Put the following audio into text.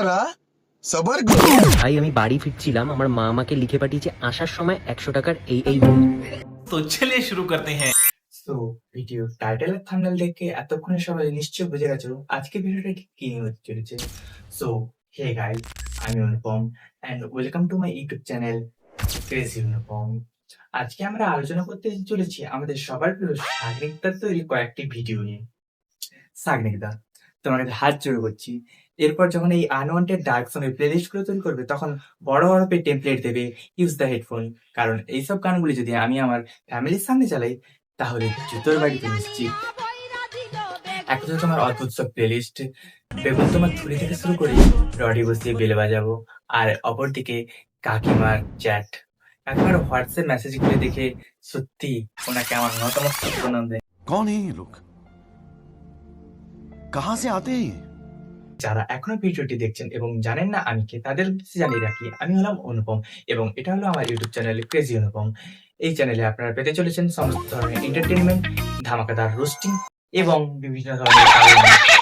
जरा सबर करो। ভাই আমি বাড়ি ফিরছিলাম, আমার মা আমাকে লিখে পাঠিয়েছে আসার সময় 100 টাকার এই বই। तो चलिए शुरू करते हैं। সো ভিডিও টাইটেল আর থাম্বনেল দেখে এতক্ষণে সবাই নিশ্চয়ই বুঝে গেছো আজকে ভিডিওটা ঠিক কি নিয়ে হতে চলেছে। সো হে গাইস, আমি Anupam and welcome to my YouTube channel crazy Anupam. আজকে আমরা আলোচনা করতে চলেছি আমাদের সবার প্রিয় সাগনিকদার তৈরি কয়েকটি ভিডিও নিয়ে। সাগনিকদা, তোমার কাছে হাত জোড় করছি, এরপর যখন এই আনওয়ান্টেড ডার্ক সঙ্গের প্লেলিস্ট গুলো তৈরি করবে তখন বড় বড় টেমপ্লেট দেবে ইউজ দ্য হেডফোন, কারণ এইসব গানগুলি যদি আমি আমার ফ্যামিলির সামনে চালাই তাহলে জুতোর বাড়িতে নিশ্চিত। এক তো তোমার অদ্ভুত সব প্লেলিস্ট, বেগুন তোমার থুরি থেকে শুরু করে রডি বসিয়ে বেল বাজাবো, আর অপরদিকে কাকিমার চ্যাট। একবার হোয়াটসঅ্যাপ মেসেজ গুলো দেখে সত্যি ওনাকে আমার নতমস্তক প্রণাম দেয়। कौन है ये लोग? कहाँ से आते हैं ये? যারা এখনো ভিডিওটি দেখছেন এবং জানেন না আমি কে, তাদের উদ্দেশ্যে জানিয়ে রাখি আমি হলাম অনুপম এবং এটা হলো আমার ইউটিউব চ্যানেল ক্রেজি অনুপম। এই চ্যানেলে আপনারা পেতে চলেছেন সমস্ত ধরনের এন্টারটেনমেন্ট, ধামাকাদার রোস্টিং এবং বিভিন্ন ধরনের